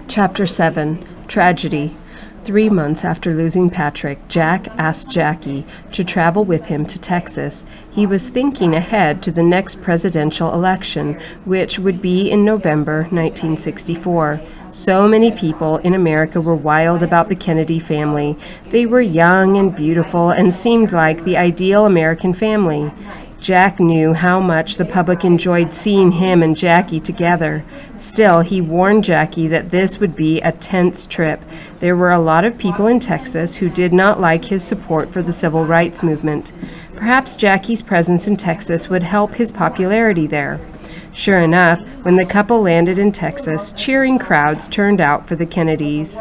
Chapter 7. Tragedy. 3 months after losing Patrick, Jack asked Jackie to travel with him to Texas. He was thinking ahead to the next presidential election, which would be in November 1964. So many people in America were wild about the Kennedy family. They were young and beautiful and seemed like the ideal American family. Jack knew how much the public enjoyed seeing him and Jackie together. Still, he warned Jackie that this would be a tense trip. There were a lot of people in Texas who did not like his support for the civil rights movement. Perhaps Jackie's presence in Texas would help his popularity there. Sure enough, when the couple landed in Texas, cheering crowds turned out for the Kennedys.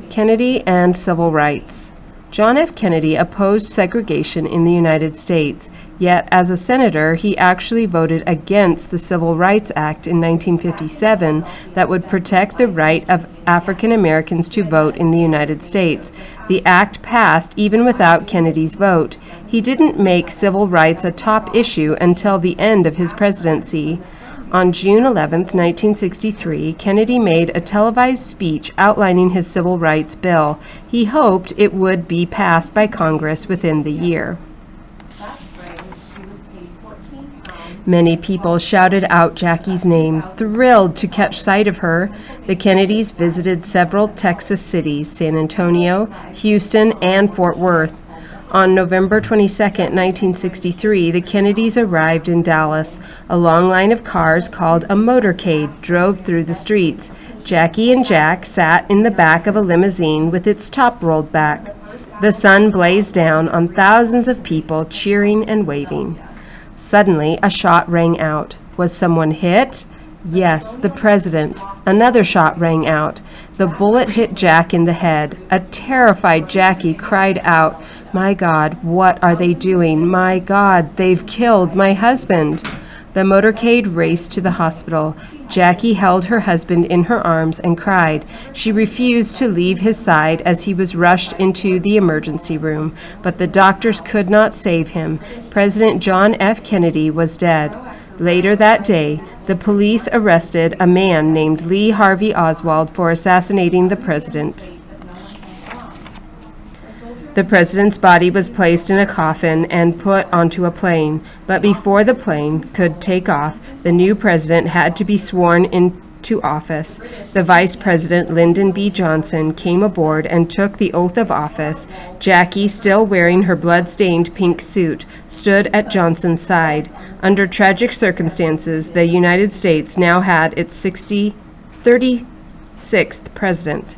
Kennedy and civil rights. John F. Kennedy opposed segregation in the United States, yet as a senator he actually voted against the Civil Rights Act in 1957 that would protect the right of African Americans to vote in the United States. The act passed even without Kennedy's vote. He didn't make civil rights a top issue until the end of his presidency. On June 11, 1963, Kennedy made a televised speech outlining his civil rights bill. He hoped it would be passed by Congress within the year. Many people shouted out Jackie's name, thrilled to catch sight of her. The Kennedys visited several Texas cities, San Antonio, Houston, and Fort Worth. On November 22, 1963, the Kennedys arrived in Dallas. A long line of cars called a motorcade drove through the streets. Jackie and Jack sat in the back of a limousine with its top rolled back. The sun blazed down on thousands of people cheering and waving. Suddenly, a shot rang out. Was someone hit? Yes, the president. Another shot rang out. The bullet hit Jack in the head. A terrified Jackie cried out, "My God, what are they doing? My God, they've killed my husband." The motorcade raced to the hospital. Jackie held her husband in her arms and cried. She refused to leave his side as he was rushed into the emergency room, but the doctors could not save him. President John F. Kennedy was dead. Later that day, the police arrested a man named Lee Harvey Oswald for assassinating the president. The president's body was placed in a coffin and put onto a plane, but before the plane could take off, the new president had to be sworn into office. The vice president, Lyndon B. Johnson, came aboard and took the oath of office. Jackie, still wearing her blood-stained pink suit, stood at Johnson's side. Under tragic circumstances, the United States now had its 36th president.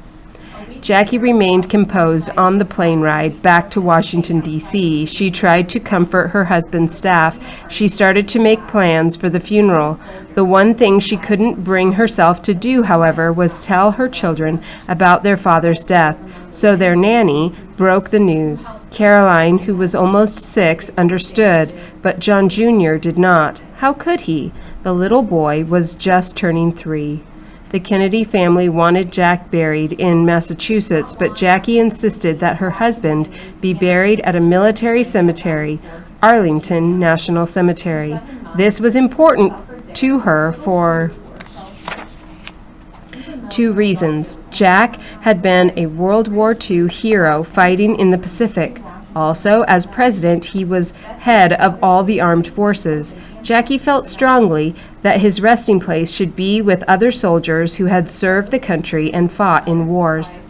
Jackie remained composed on the plane ride back to Washington, D.C. She tried to comfort her husband's staff. She started to make plans for the funeral. The one thing she couldn't bring herself to do, however, was tell her children about their father's death. So their nanny broke the news. Caroline, who was almost 6, understood, but John Jr. did not. How could he? The little boy was just turning 3. The Kennedy family wanted Jack buried in Massachusetts, but Jackie insisted that her husband be buried at a military cemetery, Arlington National Cemetery. This was important to her for 2 reasons. Jack had been a World War II hero fighting in the Pacific. Also, as president, he was head of all the armed forces. Jackie felt strongly that his resting place should be with other soldiers who had served the country and fought in wars.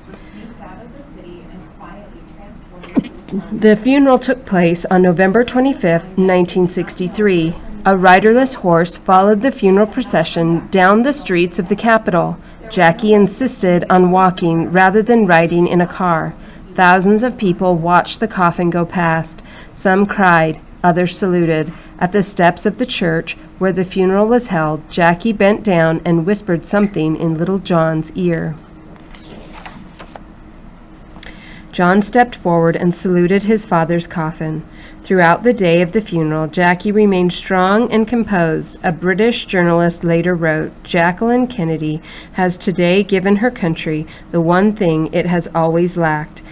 The funeral took place on November 25, 1963. A riderless horse followed the funeral procession down the streets of the capital. Jackie insisted on walking rather than riding in a car. Thousands of people watched the coffin go past. Some cried, others saluted. At the steps of the church where the funeral was held, Jackie bent down and whispered something in little John's ear. John stepped forward and saluted his father's coffin. Throughout the day of the funeral, Jackie remained strong and composed. A British journalist later wrote, "Jacqueline Kennedy has today given her country the one thing it has always lacked,